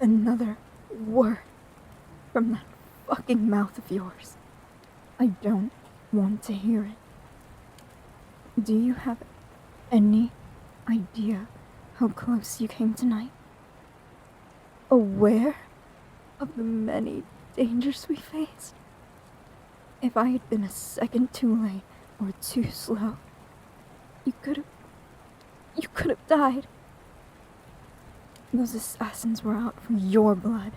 another word from that fucking mouth of yours. I don't want to hear it. Do you have any idea how close you came tonight? Aware of the many dangers we faced? If I had been a second too late or too slow, you could have died. Those assassins were out for your blood,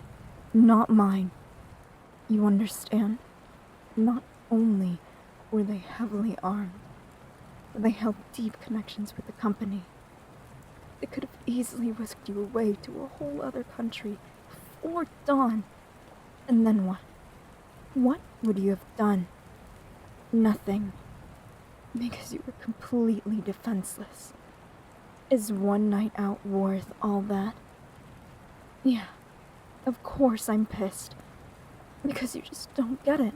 not mine. You understand? Not only were they heavily armed, but they held deep connections with the company. They could have easily whisked you away to a whole other country before dawn. And then what? What would you have done? Nothing. Because you were completely defenseless. Is one night out worth all that? Yeah, of course I'm pissed. Because you just don't get it.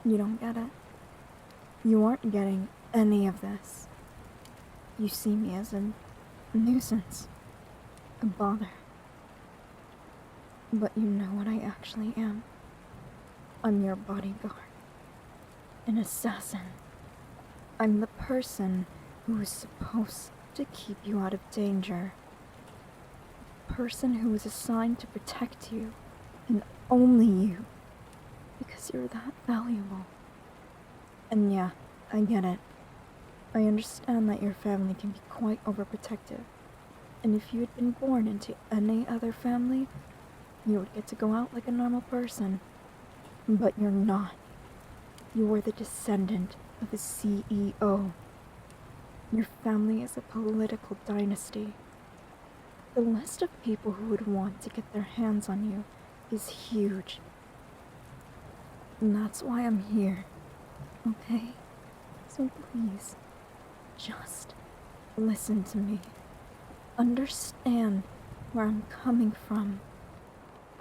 You don't get it. You aren't getting any of this. You see me as a nuisance, a bother. But you know what I actually am. I'm your bodyguard. An assassin. I'm the person who is supposed to keep you out of danger. The person who is assigned to protect you, and only you. Because you're that valuable. And yeah, I get it. I understand that your family can be quite overprotective. And if you had been born into any other family, you would get to go out like a normal person. But you're not. You are the descendant of a CEO. Your family is a political dynasty. The list of people who would want to get their hands on you is huge. And that's why I'm here, okay? So please, just listen to me. Understand where I'm coming from.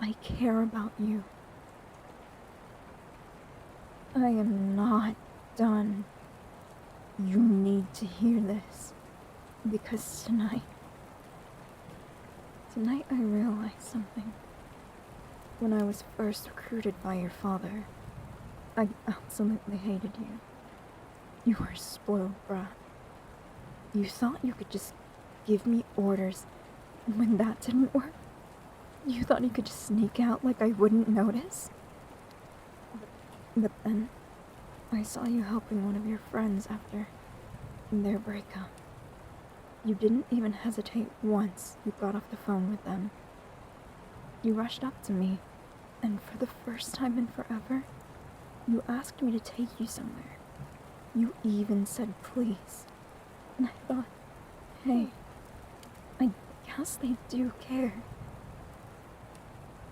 I care about you. I am not done. You need to hear this. Because tonight I realized something. When I was first recruited by your father, I absolutely hated you. You were a spoiled brat. You thought you could just give me orders, and when that didn't work, you thought you could just sneak out like I wouldn't notice? But then, I saw you helping one of your friends after their breakup. You didn't even hesitate once you got off the phone with them. You rushed up to me, and for the first time in forever, you asked me to take you somewhere. You even said please. And I thought, hey, I guess they do care.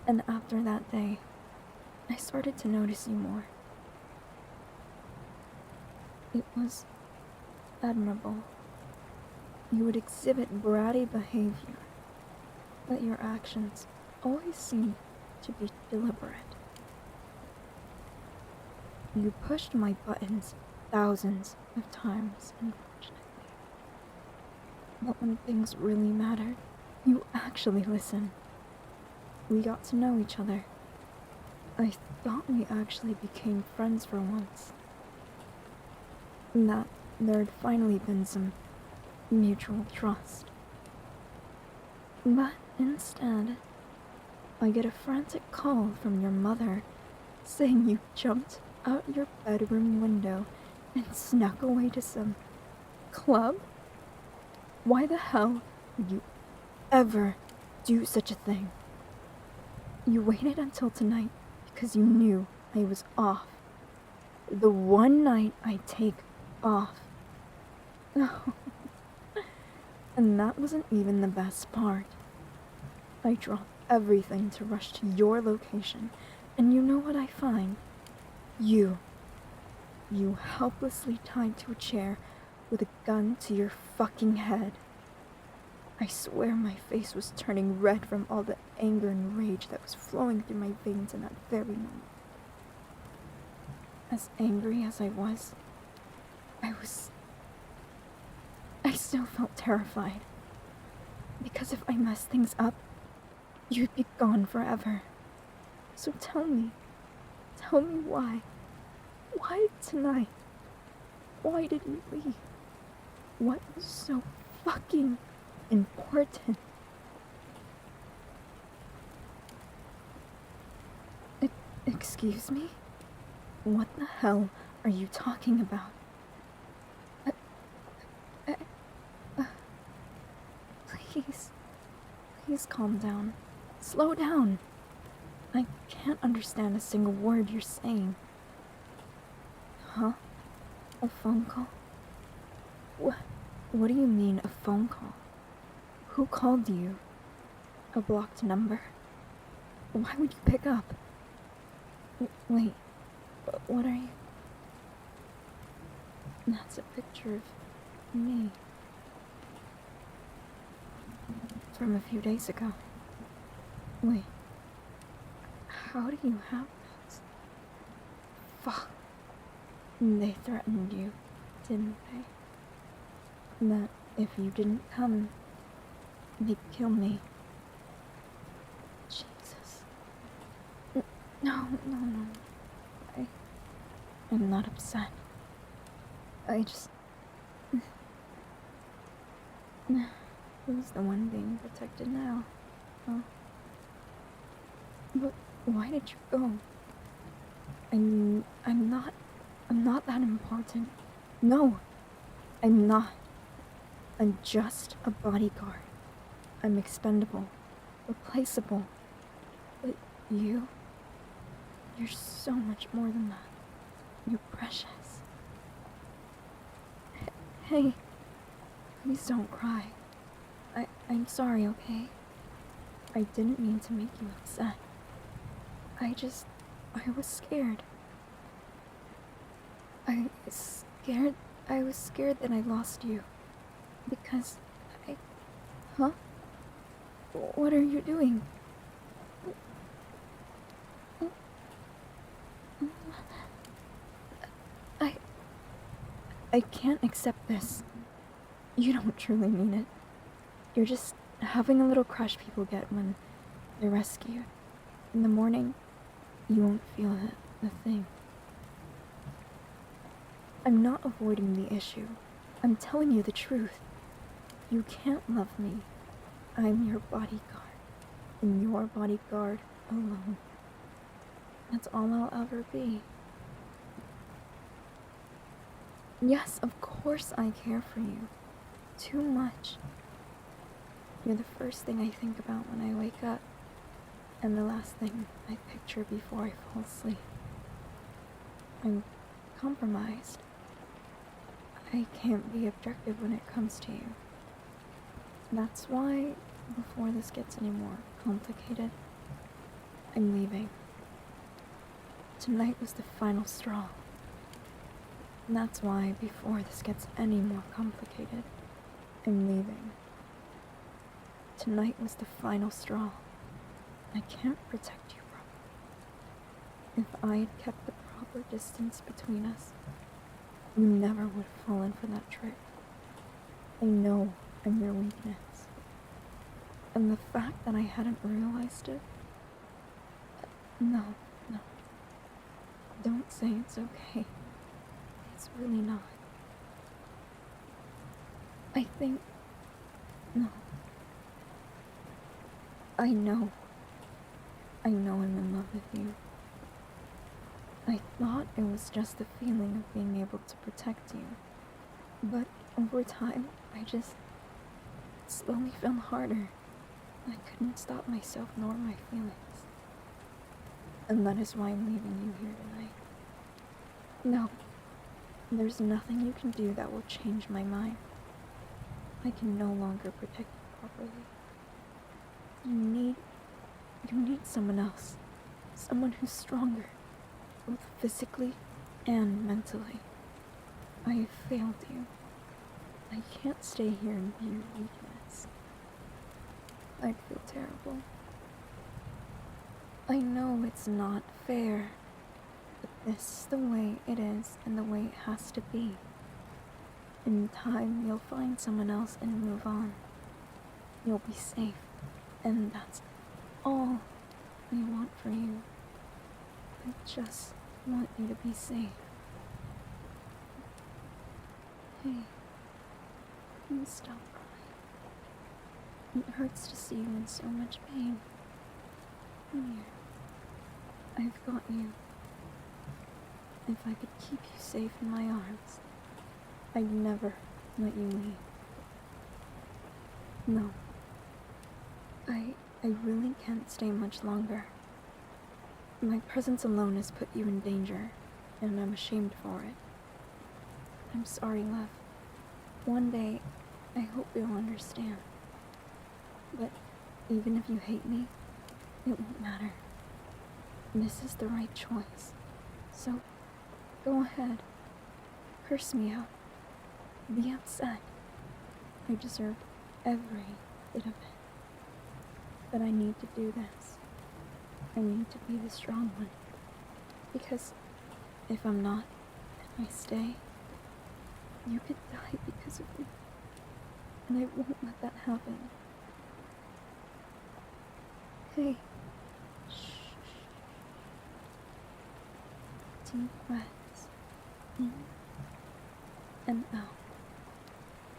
And after that day, I started to notice you more. It was admirable. You would exhibit bratty behavior, but your actions always seemed to be deliberate. You pushed my buttons thousands of times, unfortunately. But when things really mattered, you actually listened. We got to know each other. I thought we actually became friends for once. And that there had finally been some mutual trust. But instead, I get a frantic call from your mother saying you jumped out your bedroom window and snuck away to some club? Why the hell would you ever do such a thing? You waited until tonight because you knew I was off. The one night I take off. And that wasn't even the best part. I dropped everything to rush to your location, and you know what I find? You helplessly tied to a chair with a gun to your fucking head. I swear my face was turning red from all the anger and rage that was flowing through my veins in that very moment. As angry as I still felt terrified. Because if I messed things up, you'd be gone forever. So tell me why. Why tonight? Why did you leave? What was so fucking important? Excuse me? What the hell are you talking about? Please calm down. Slow down. I can't understand a single word you're saying. Huh? A phone call? What do you mean, a phone call? Who called you? A blocked number? Why would you pick up? Wait, what are you? That's a picture of me. From a few days ago. Wait, how do you have this? Fuck. They threatened you, didn't they? That if you didn't come, they'd kill me. Jesus. No. I'm not upset. I just... Who's the one being protected now? Huh? But why did you go? I'm not that important. No, I'm not. I'm just a bodyguard. I'm expendable, replaceable. But you're so much more than that. You're precious. Hey, please don't cry. I'm sorry, okay? I didn't mean to make you upset. I was scared. I was scared that I lost you. Because Huh? What are you doing? I can't accept this. You don't truly mean it. You're just having a little crush people get when they're rescued. In the morning, you won't feel a thing. I'm not avoiding the issue. I'm telling you the truth. You can't love me. I'm your bodyguard. And your bodyguard alone. That's all I'll ever be. Yes, of course I care for you. Too much. You're the first thing I think about when I wake up, and the last thing I picture before I fall asleep. I'm compromised. I can't be objective when it comes to you. That's why, before this gets any more complicated, I'm leaving. Tonight was the final straw. And that's why, before this gets any more complicated, I'm leaving. Tonight was the final straw. I can't protect you properly. If I had kept the proper distance between us, you never would have fallen for that trick. I know I'm your weakness. And the fact that I hadn't realized it... No. Don't say it's okay. It's really not. I think... No. I know I'm in love with you. I thought it was just the feeling of being able to protect you. But over time, I just slowly fell harder. I couldn't stop myself nor my feelings. And that is why I'm leaving you here tonight. No, there's nothing you can do that will change my mind. I can no longer protect you properly. You need someone else. Someone who's stronger, both physically and mentally. I have failed you. I can't stay here and be your weakness. I'd feel terrible. I know it's not fair, but this is the way it is and the way it has to be. In time, you'll find someone else and move on. You'll be safe, and that's all I want for you. I just want you to be safe. Hey, can you stop crying? It hurts to see you in so much pain. Come here. I've got you. If I could keep you safe in my arms, I'd never let you leave. No. I really can't stay much longer. My presence alone has put you in danger, and I'm ashamed for it. I'm sorry, love. One day, I hope you'll understand. But even if you hate me, it won't matter. This is the right choice. So, go ahead. Curse me out. Be upset. I deserve every bit of it. But I need to do this. I need to be the strong one. Because if I'm not, and I stay, you could die because of me. And I won't let that happen. Hey. Shh. Deep breaths. In and out.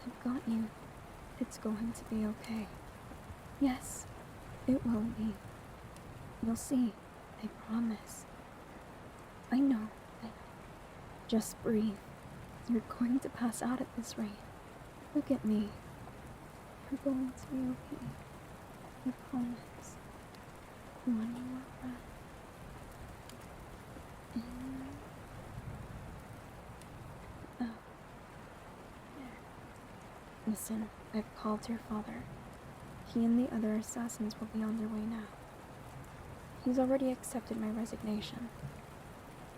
I've got you. It's going to be okay. Yes, it will be. You'll see. I promise. I know. Just breathe. You're going to pass out at this rate. Look at me. You're going to be okay. I promise. One more breath. In. Out. There. Listen, I've called your father. He and the other assassins will be on their way now. He's already accepted my resignation.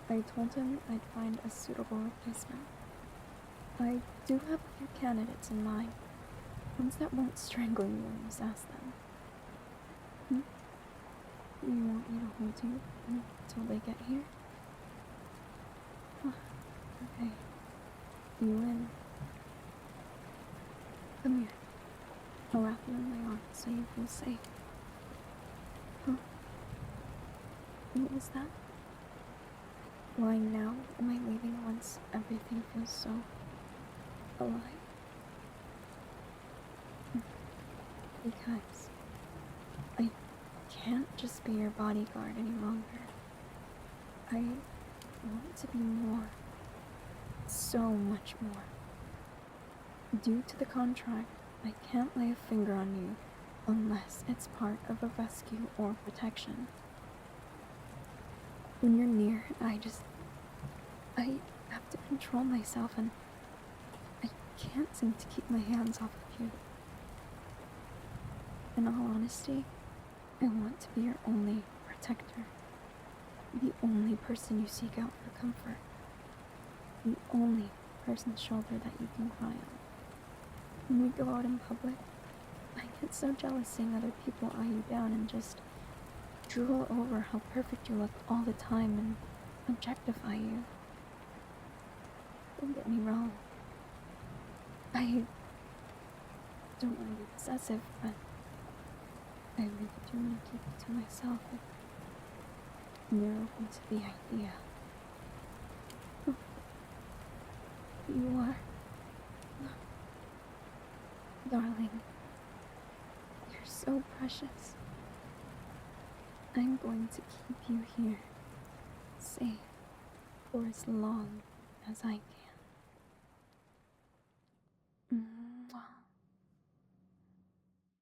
I told him I'd find a suitable replacement. I do have a few candidates in mind. Ones that won't strangle you when you sass them. You want me to hold you until they get here? Okay. You win. Come here. I'll wrap you in my arms so you feel safe. Huh? What was that? Why now am I leaving once everything feels so alive? Because I can't just be your bodyguard any longer. I want to be more. So much more. Due to the contract, I can't lay a finger on you unless it's part of a rescue or protection. When you're near, I have to control myself, and I can't seem to keep my hands off of you. In all honesty, I want to be your only protector. The only person you seek out for comfort. The only person's shoulder that you can cry on. When we go out in public, I get so jealous seeing other people eye you down and just drool over how perfect you look all the time and objectify you. Don't get me wrong. I don't want to be possessive, but I really do want to keep it to myself if you're open to the idea. Oh, you are. Darling, you're so precious. I'm going to keep you here, safe, for as long as I can.